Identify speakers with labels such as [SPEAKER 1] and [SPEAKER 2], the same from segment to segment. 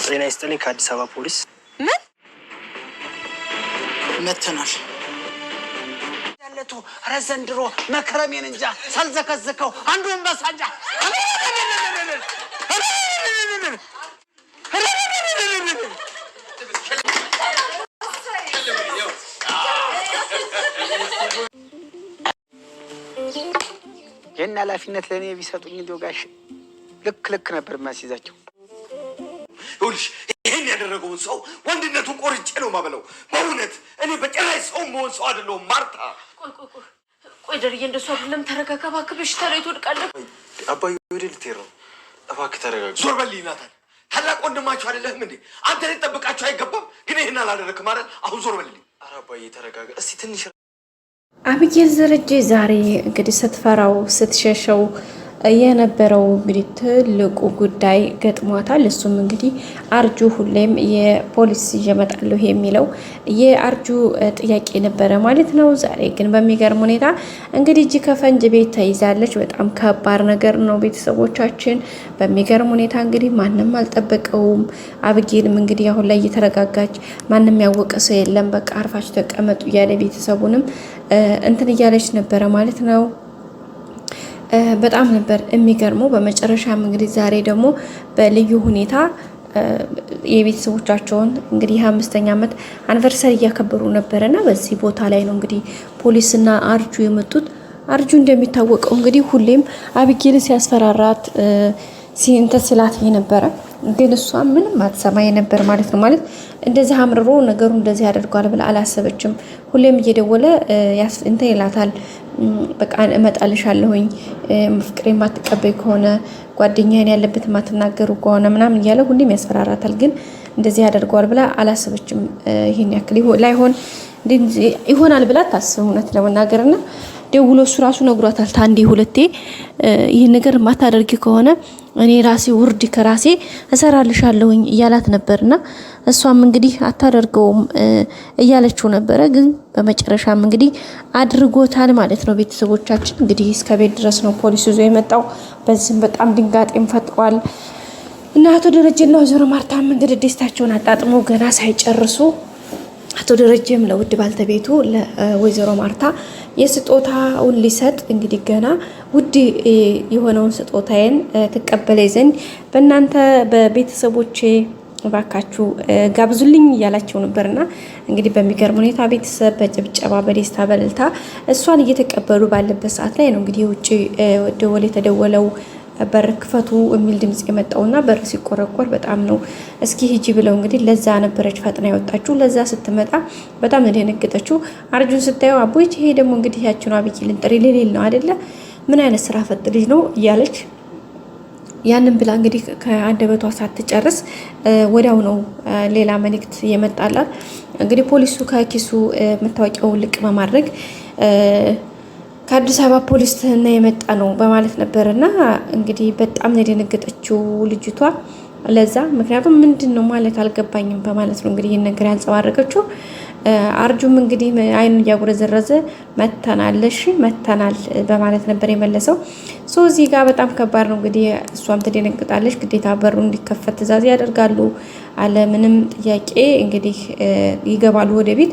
[SPEAKER 1] ጤና ይስጥልኝ ከአዲስ አበባ ፖሊስ
[SPEAKER 2] ምን
[SPEAKER 3] መተናል
[SPEAKER 4] ያለቱ ረዘንድሮ መከረሜን እንጃ ሳልዘከዝከው አንዱን በሳንጃ
[SPEAKER 3] የና ኃላፊነት ለኔ ቢሰጡኝ እንደው ጋሽ ልክ ነበር ማስይዛቸው።
[SPEAKER 5] ሁልሽ ይሄን ያደረገውን ሰው ወንድነቱን ቆርጬ ነው ማበለው። በእውነት እኔ በጭራሽ ሰው መሆን ሰው አይደለሁም። ማርታ
[SPEAKER 2] ቆይ ደርዬ እንደሱ አይደለም። ተረጋጋ እባክህ፣ በሽታ ላይ ትወድቃለህ።
[SPEAKER 5] አባዬ ወደ ልትሄድ ነው። እባክህ ተረጋጋ። ዞር በል ይናታል። ታላቅ ወንድማችሁ አይደለህም እንዴ? አንተ ልትጠብቃችሁ አይገባም? ግን ይሄን አላደረክም አይደል? አሁን ዞር በልልኝ። ኧረ አባዬ ተረጋጋ እስቲ ትንሽ።
[SPEAKER 6] አብጌል ደረጀ ዛሬ እንግዲህ ስትፈራው ስትሸሸው የነበረው እንግዲህ ትልቁ ጉዳይ ገጥሟታል። እሱም እንግዲህ አርጁ ሁሌም የፖሊስ ይመጣሉ የሚለው የአርጁ ጥያቄ ነበረ ማለት ነው። ዛሬ ግን በሚገርም ሁኔታ እንግዲህ እጅ ከፈንጅ ቤት ተይዛለች። በጣም ከባድ ነገር ነው ቤተሰቦቻችን። በሚገርም ሁኔታ እንግዲህ ማንም አልጠበቀውም። አብጌልም እንግዲህ አሁን ላይ እየተረጋጋች ማንም ያወቀ ሰው የለም፣ በቃ አርፋችሁ ተቀመጡ እያለ ቤተሰቡንም እንትን እያለች ነበረ ማለት ነው። በጣም ነበር የሚገርመው። በመጨረሻም እንግዲህ ዛሬ ደግሞ በልዩ ሁኔታ የቤተሰቦቻቸውን እንግዲህ 5ኛ ዓመት አኒቨርሰሪ እያከበሩ ነበርና በዚህ ቦታ ላይ ነው እንግዲህ ፖሊስና አርጁ የመጡት። አርጁ እንደሚታወቀው እንግዲህ ሁሌም አብጌልን ሲያስፈራራት ሲንተስ ስላት የነበረ ግን እሷ ምንም አትሰማ የነበር ማለት ነው። ማለት እንደዚህ አምርሮ ነገሩ እንደዚህ ያደርጋል ብላ አላሰበችም። ሁሌም እየደወለ እንትን ይላታል። በቃ እመጣልሻለሁኝ ፍቅሬን ማትቀበይ ከሆነ ጓደኛዬን ያለበት ማትናገሩ ከሆነ ምናምን እያለ ሁሌም ያስፈራራታል። ግን እንደዚህ ያደርጋል ብላ አላሰበችም። ይሄን ያክል ላይሆን ይሆናል ብላ ታስብ እውነት ለመናገርና ደውሎ እሱ ራሱ ነግሯታል ታንዴ ሁለቴ ይሄን ነገር ማታደርጊ ከሆነ እኔ ራሴ ውርድ ከራሴ እሰራልሻለሁኝ እያላት ነበርና እሷም እንግዲህ አታደርገውም እያለችው ነበረ። ግን በመጨረሻም እንግዲህ አድርጎታል ማለት ነው። ቤተሰቦቻችን እንግዲህ እስከ ቤት ድረስ ነው ፖሊስ ይዞ የመጣው። በዚህም በጣም ድንጋጤም ፈጥሯል እና አቶ ደረጀና ወይዘሮ ማርታም እንግዲህ ደስታቸውን አጣጥመው ገና ሳይጨርሱ አቶ ደረጀም ለውድ ባልተቤቱ ለወይዘሮ ማርታ የስጦታውን ሊሰጥ እንግዲህ ገና ውድ የሆነውን ስጦታዬን ተቀበለ ዘንድ በእናንተ በቤተሰቦቼ ባካችሁ ጋብዙልኝ እያላቸው ነበርና እንግዲህ በሚገርም ሁኔታ ቤተሰብ በጭብጨባ በደስታ በእልልታ እሷን እየተቀበሉ ባለበት ሰዓት ላይ ነው እንግዲህ ውጪ ደወል የተደወለው። በር ክፈቱ የሚል ድምጽ የመጣውና በር ሲቆረቆር በጣም ነው እስኪ ሂጂ ብለው እንግዲህ ለዛ ነበረች ፈጥና ያወጣችሁ። ለዛ ስትመጣ በጣም እንደነገጠችው አርጁን ስታየው አቦይች ይሄ ደግሞ እንግዲህ ያችኑ አብጌልን ጥሪ ሌል ነው አይደለ? ምን አይነት ስራ ፈጥ ልጅ ነው እያለች ያንን ብላ እንግዲህ ከአንደበቷ ሳትጨርስ ወዲያው ነው ሌላ መልእክት የመጣላት። እንግዲህ ፖሊሱ ከኪሱ መታወቂያውን ልቅ በማድረግ ከአዲስ አበባ ፖሊስ እና የመጣ ነው በማለት ነበርና እንግዲህ በጣም ነው የደነገጠችው ልጅቷ። ለዛ ምክንያቱም ምንድነው ማለት አልገባኝም በማለት ነው እንግዲህ ነገር ያንጸባረቀችው። አርጁም እንግዲህ አይኑን እያጉረዘረዘ መተናል በማለት ነበር የመለሰው። እዚህ ጋር በጣም ከባድ ነው እንግዲህ እሷም ትደነግጣለች። ግዴታ በሩ እንዲከፈት ትዕዛዝ ያደርጋሉ። አለ ምንም ጥያቄ እንግዲህ ይገባሉ ወደ ቤት።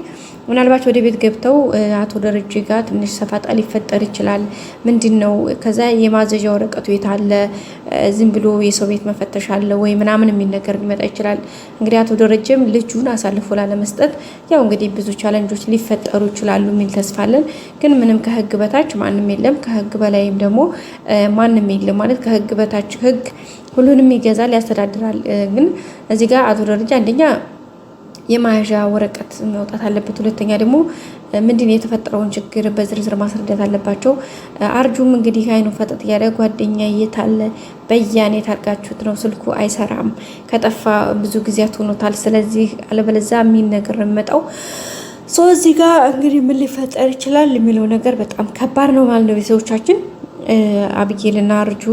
[SPEAKER 6] ምናልባት ወደ ቤት ገብተው አቶ ደረጀ ጋር ትንሽ ሰፋጣ ሊፈጠር ይችላል። ምንድነው ከዛ የማዘዣ ወረቀቱ የት አለ? ዝም ብሎ የሰው ቤት መፈተሽ አለ ወይ ምናምን የሚል ነገር ሊመጣ ይችላል። እንግዲህ አቶ ደረጀም ልጁን አሳልፎ ላለመስጠት ያው እንግዲህ ብዙ ቻሌንጆች ሊፈጠሩ ይችላሉ የሚል ተስፋ አለን። ግን ምንም ከህግ በታች ማንም የለም፣ ከህግ በላይም ደግሞ ማንም የለም። ማለት ከህግ በታች ህግ ሁሉንም ይገዛል፣ ያስተዳድራል። ግን እዚህ ጋር አቶ ደረጀ አንደኛ የማያዣ ወረቀት መውጣት አለበት። ሁለተኛ ደግሞ ምንድነው የተፈጠረውን ችግር በዝርዝር ማስረዳት አለባቸው። አርጁም እንግዲህ አይኑ ፈጠጥ ያለ ጓደኛ የታለ በያኔ ታርጋችሁት ነው ስልኩ አይሰራም ከጠፋ ብዙ ጊዜያት ሆኖታል። ስለዚህ አለበለዚያ ምን ነገር መጣው እዚህ ጋር እንግዲህ ምን ሊፈጠር ይችላል የሚለው ነገር በጣም ከባድ ነው ማለት ነው። ቤተሰቦቻችን አብጌልና አርጁ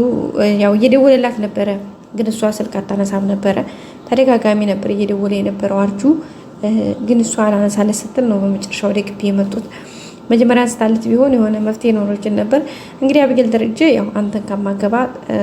[SPEAKER 6] ያው እየደወለላት ነበረ፣ ግን እሷ ስልክ አታነሳም ነበረ። ተደጋጋሚ ነበር እየደወለ የነበረው አርጁ፣ ግን እሷ አላነሳለ ስትል ነው በመጨረሻ ወደ ግቢ የመጡት። መጀመሪያ አንስታለት ቢሆን የሆነ መፍትሄ ኖሮችን ነበር። እንግዲህ አቢጌል ደረጀ ያው አንተን ከማገባ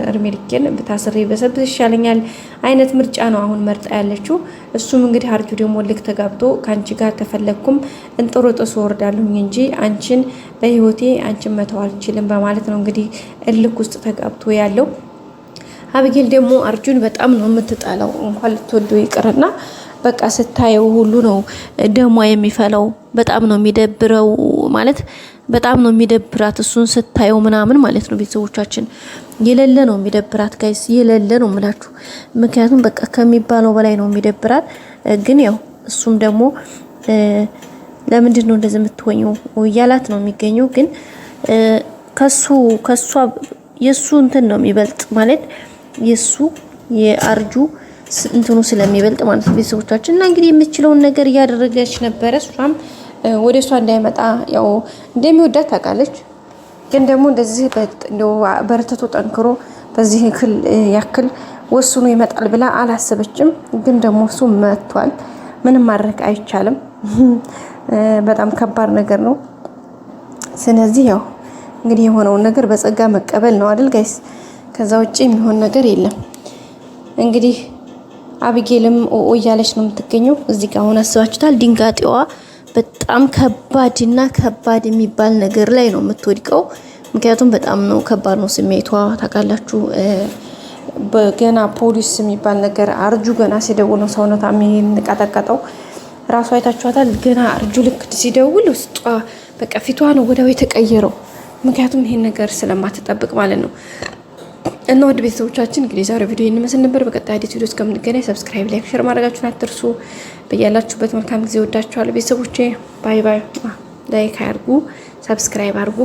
[SPEAKER 6] እድሜ ልኬን ብታስሬ በሰብስ ይሻለኛል አይነት ምርጫ ነው አሁን መርጣ ያለችው። እሱም እንግዲህ አርጁ ደግሞ ልክ ተጋብቶ ካንቺ ጋር ተፈለኩም እንጥሮጥሶ ወርዳለሁኝ እንጂ አንቺን በህይወቴ አንቺን መተው አልችልም በማለት ነው እንግዲህ እልክ ውስጥ ተጋብቶ ያለው። አቢጌል ደግሞ አርጁን በጣም ነው የምትጠላው። እንኳን ልትወደው ይቅርና በቃ ስታየው ሁሉ ነው ደሟ የሚፈላው። በጣም ነው የሚደብረው ማለት በጣም ነው የሚደብራት እሱን ስታየው ምናምን ማለት ነው። ቤተሰቦቻችን የሌለ ነው የሚደብራት ጋይስ፣ የሌለ ነው የምላችሁ። ምክንያቱም በቃ ከሚባለው በላይ ነው የሚደብራት። ግን ያው እሱም ደግሞ ለምንድን ነው እንደዚህ የምትሆኚው እያላት ነው የሚገኘው። ግን ከሷ የሱ እንትን ነው የሚበልጥ ማለት የሱ የአርጁ እንትኑ ስለሚበልጥ ማለት ነው ቤተሰቦቻችን። እና እንግዲህ የምትችለውን ነገር እያደረገች ነበረ። እሷም ወደ እሷ እንዳይመጣ ያው እንደሚወዳት ታውቃለች። ግን ደግሞ እንደዚህ በርትቶ ጠንክሮ በዚህ ያክል ወስኖ ይመጣል ብላ አላሰበችም። ግን ደግሞ እሱ መጥቷል። ምንም ማድረግ አይቻልም። በጣም ከባድ ነገር ነው። ስለዚህ ያው እንግዲህ የሆነውን ነገር በጸጋ መቀበል ነው አይደል ጋይስ? ከዛ ውጪ የሚሆን ነገር የለም። እንግዲህ አቢጌልም እያለች ነው የምትገኘው እዚህ ጋር። አሁን አስባችሁታል? ድንጋጤዋ በጣም ከባድና ከባድ የሚባል ነገር ላይ ነው የምትወድቀው። ምክንያቱም በጣም ነው ከባድ ነው ስሜቷ ታውቃላችሁ። በገና ፖሊስ የሚባል ነገር አርጁ ገና ሲደውል ነው ሰውነቷ የሚንቀጠቀጠው። ራሷ አይታችኋታል። ገና አርጁ ልክ ሲደውል ውስጧ በቃ ፊቷ ነው ወዲያው የተቀየረው። ምክንያቱም ይሄን ነገር ስለማትጠብቅ ማለት ነው። እና ወደ ቤተሰቦቻችን እንግዲህ ዛሬ ቪዲዮ ይመስል ነበር። በቀጣይ አዲስ ቪዲዮ እስከምንገናኝ ሰብስክራይብ፣ ላይክ፣ ሼር ማድረጋችሁን አትርሱ። በያላችሁበት መልካም ጊዜ ወዳችኋለሁ ቤተሰቦቼ። ባይ ባይ። ላይክ አድርጉ፣ ሰብስክራይብ አድርጉ።